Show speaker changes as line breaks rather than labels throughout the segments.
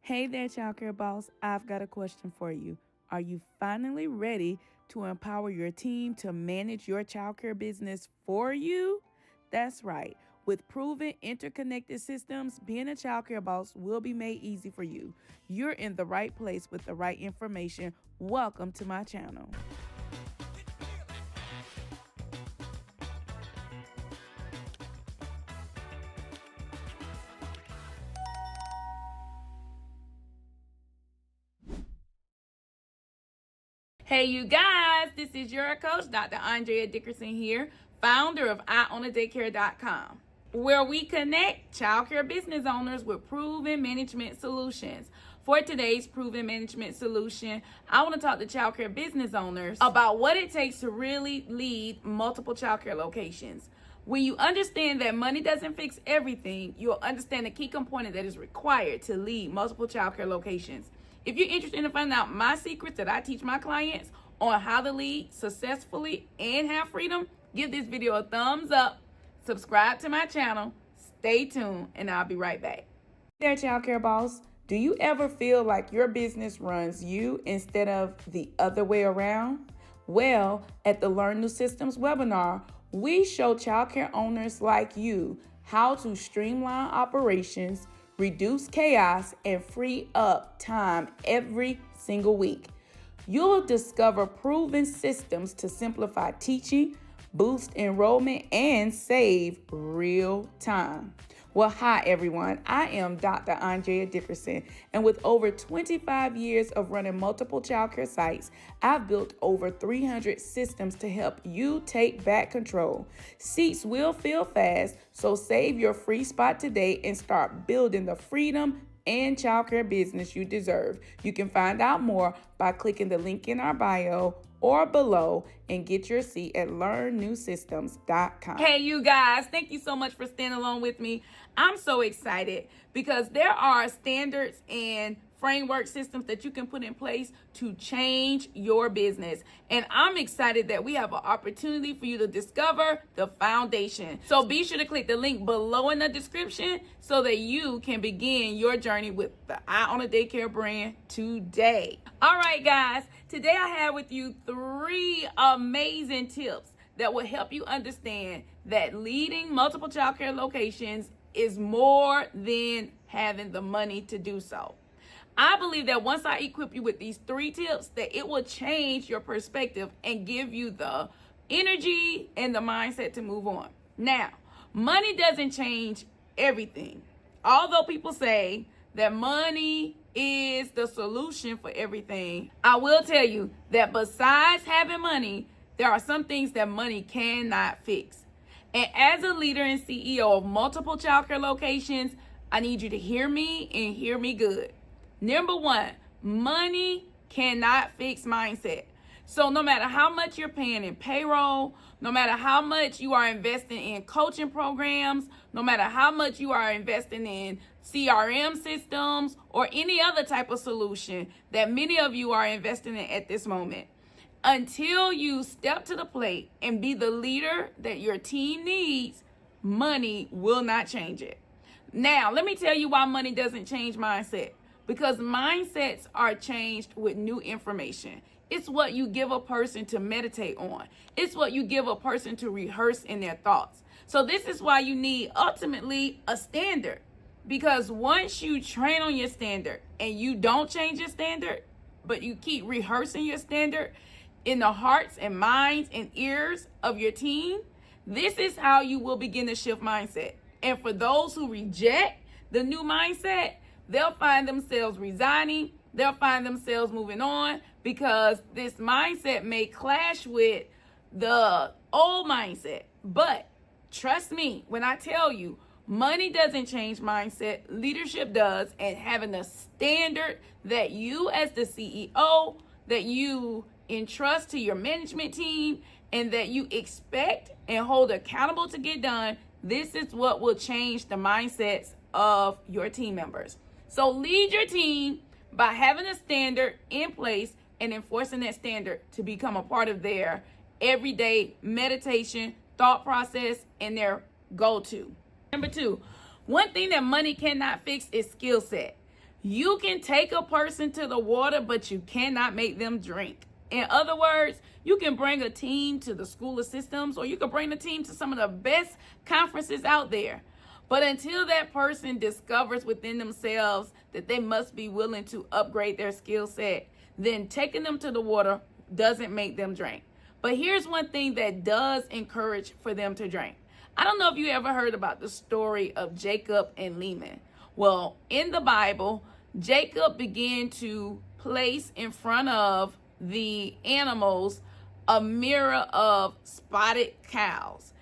Hey there, Childcare Boss. I've got a question for you. Are you finally ready to empower your team to manage your childcare business for you? That's right. With proven interconnected systems, being a childcare boss will be made easy for you. You're in the right place with the right information. Welcome to my channel. Hey, you guys, this is your coach, Dr. Andrea Dickerson here, founder of IOwnADaycare.com, where we connect childcare business owners with proven management solutions. For today's proven management solution, I want to talk to childcare business owners about what it takes to really lead multiple childcare locations. When you understand that money doesn't fix everything, you'll understand the key component that is required to lead multiple childcare locations. If you're interested in finding out my secrets that I teach my clients on how to lead successfully and have freedom, give this video a thumbs up, subscribe to my channel, stay tuned, and I'll be right back. Hey there, Childcare Boss. Do you ever feel like your business runs you instead of the other way around? Well, at the Learn New Systems webinar, we show childcare owners like you how to streamline operations, reduce chaos, and free up time every single week. You'll discover proven systems to simplify teaching, boost enrollment, and save real time. Well, hi everyone. I am Dr. Andrea Dickerson, and with over 25 years of running multiple childcare sites, I've built over 300 systems to help you take back control. Seats will fill fast, so save your free spot today and start building the freedom and childcare business you deserve. You can find out more by clicking the link in our bio or below and get your seat at learnnewsystems.com. Hey, you guys, thank you so much for staying along with me. I'm so excited because there are standards and framework systems that you can put in place to change your business. And I'm excited that we have an opportunity for you to discover the foundation. So be sure to click the link below in the description so that you can begin your journey with the I Own a Daycare brand today. All right, guys, today I have with you 3 amazing tips that will help you understand that leading multiple childcare locations is more than having the money to do so. I believe that once I equip you with these 3 tips, that it will change your perspective and give you the energy and the mindset to move on. Now, money doesn't change everything. Although people say that money is the solution for everything, I will tell you that besides having money, there are some things that money cannot fix. And as a leader and CEO of multiple childcare locations, I need you to hear me and hear me good. Number 1, money cannot fix mindset. So no matter how much you're paying in payroll, no matter how much you are investing in coaching programs, no matter how much you are investing in CRM systems or any other type of solution that many of you are investing in at this moment, until you step to the plate and be the leader that your team needs, money will not change it. Now, let me tell you why money doesn't change mindset. Because mindsets are changed with new information. It's what you give a person to meditate on. It's what you give a person to rehearse in their thoughts. So this is why you need ultimately a standard. Because once you train on your standard and you don't change your standard, but you keep rehearsing your standard in the hearts and minds and ears of your team, this is how you will begin to shift mindset. And for those who reject the new mindset, they'll find themselves resigning. They'll find themselves moving on because this mindset may clash with the old mindset. But trust me when I tell you, money doesn't change mindset. Leadership does. And having a standard that you as the CEO, that you entrust to your management team, and that you expect and hold accountable to get done, this is what will change the mindsets of your team members. So lead your team by having a standard in place and enforcing that standard to become a part of their everyday meditation, thought process, and their go-to. Number 2, one thing that money cannot fix is skill set. You can take a person to the water, but you cannot make them drink. In other words, you can bring a team to the School of Systems, or you can bring a team to some of the best conferences out there. But until that person discovers within themselves that they must be willing to upgrade their skill set, then taking them to the water doesn't make them drink. But here's one thing that does encourage for them to drink. I don't know if you ever heard about the story of Jacob and Laban. Well, in the Bible, Jacob began to place in front of the animals a mirror of spotted cows.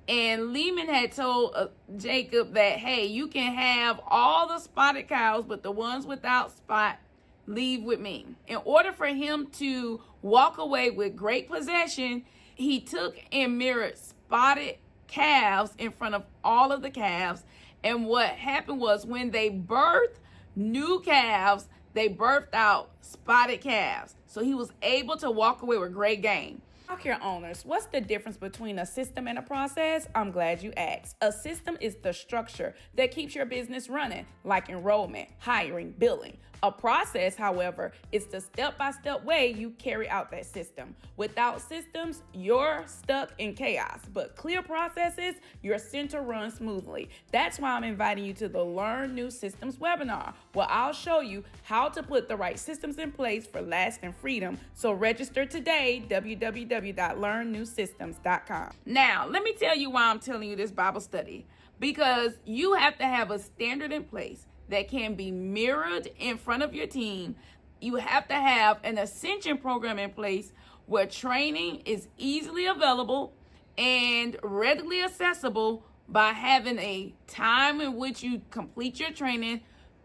And Laban had told Jacob that, hey, you can have all the spotted cows, but the ones without spot, leave with me. In order for him to walk away with great possession, he took and mirrored spotted calves in front of all of the calves. And what happened was, when they birthed new calves, they birthed out spotted calves. So he was able to walk away with great gain. Childcare owners, what's the difference between a system and a process? I'm glad you asked. A system is the structure that keeps your business running, like enrollment, hiring, billing. A process, however, is the step-by-step way you carry out that system. Without systems, you're stuck in chaos. But clear processes, your center runs smoothly. That's why I'm inviting you to the Learn New Systems webinar, where I'll show you how to put the right systems in place for lasting freedom. So register today, www.learnnewsystems.com. Now, let me tell you why I'm telling you this Bible study. Because you have to have a standard in place that can be mirrored in front of your team. You have to have an ascension program in place where training is easily available and readily accessible by having a time in which you complete your training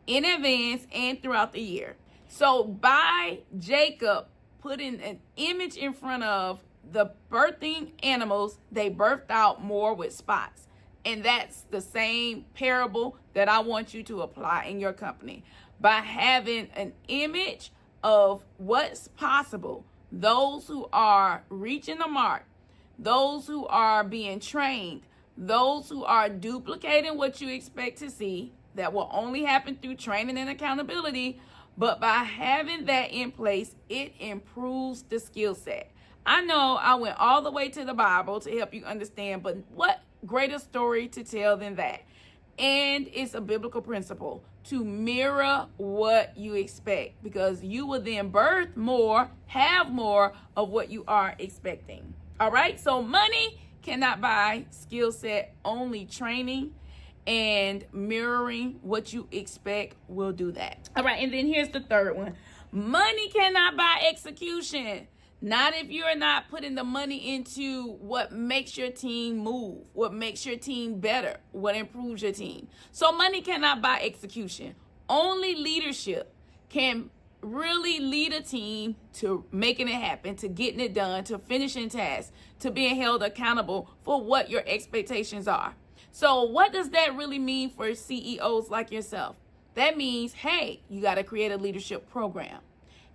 in advance and throughout the year. So by Jacob putting an image in front of the birthing animals, they birthed out more with spots. And that's the same parable that I want you to apply in your company. By having an image of what's possible, those who are reaching the mark, those who are being trained, those who are duplicating what you expect to see, that will only happen through training and accountability. But by having that in place, it improves the skill set. I know I went all the way to the Bible to help you understand, but what greater story to tell than that? And it's a biblical principle to mirror what you expect, because you will then birth more, have more of what you are expecting. All right, so money cannot buy skill set, only training and mirroring what you expect will do that. All right, and then here's the third one. Money cannot buy execution. Not if you're not putting the money into what makes your team move, what makes your team better, what improves your team. So money cannot buy execution. Only leadership can really lead a team to making it happen, to getting it done, to finishing tasks, to being held accountable for what your expectations are. So what does that really mean for CEOs like yourself? That means, hey, you got to create a leadership program.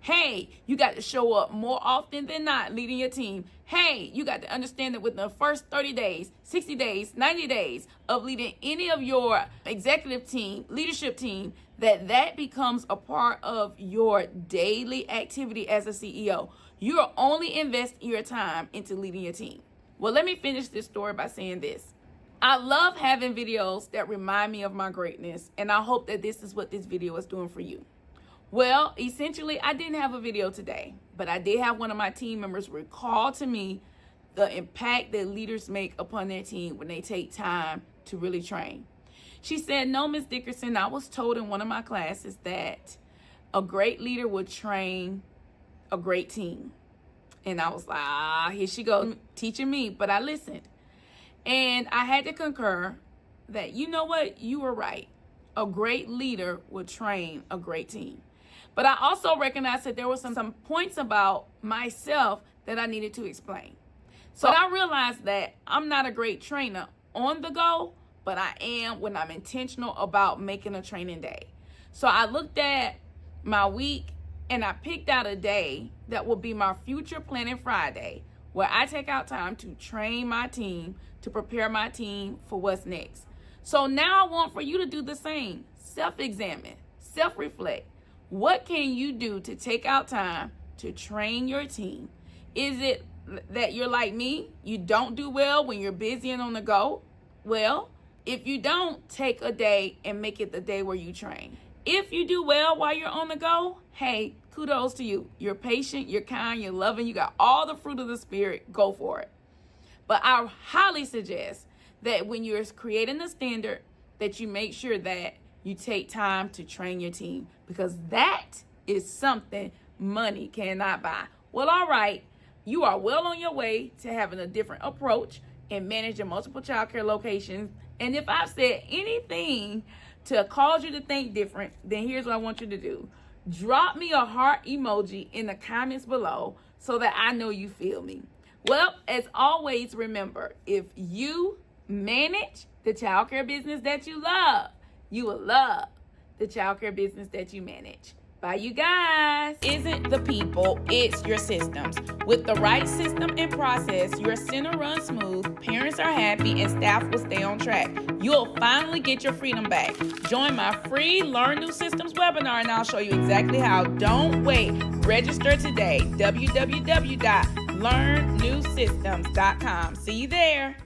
Hey, you got to show up more often than not leading your team. Hey, you got to understand that within the first 30 days, 60 days, 90 days of leading any of your executive team, leadership team, that becomes a part of your daily activity as a CEO. You are only investing your time into leading your team. Well, let me finish this story by saying this. I love having videos that remind me of my greatness, and I hope that this is what this video is doing for you. Well, essentially, I didn't have a video today, but I did have one of my team members recall to me the impact that leaders make upon their team when they take time to really train. She said, no, Ms. Dickerson, I was told in one of my classes that a great leader would train a great team. And I was like, here she goes teaching me, but I listened. And I had to concur that, you know what, you were right. A great leader would train a great team. But I also recognized that there were some points about myself that I needed to explain. So I realized that I'm not a great trainer on the go, but I am when I'm intentional about making a training day. So I looked at my week and I picked out a day that will be my future planning Friday, where I take out time to train my team, to prepare my team for what's next. So now I want for you to do the same. Self-examine. self-reflect. What can you do to take out time to train your team? Is it that you're like me? You don't do well when you're busy and on the go? Well, if you don't, take a day and make it the day where you train. If you do well while you're on the go, hey, kudos to you. You're patient, you're kind, you're loving, you got all the fruit of the Spirit. Go for it. But I highly suggest that when you're creating the standard, that you make sure that you take time to train your team, because that is something money cannot buy. Well, all right, you are well on your way to having a different approach and managing multiple childcare locations. And if I've said anything to cause you to think different, then here's what I want you to do. Drop me a heart emoji in the comments below so that I know you feel me. Well, as always, remember, if you manage the childcare business that you love, you will love the childcare business that you manage. Bye, you guys. Isn't the people, it's your systems. With the right system and process, your center runs smooth, parents are happy, and staff will stay on track. You'll finally get your freedom back. Join my free Learn New Systems webinar, and I'll show you exactly how. Don't wait. Register today. www.learnnewsystems.com. See you there.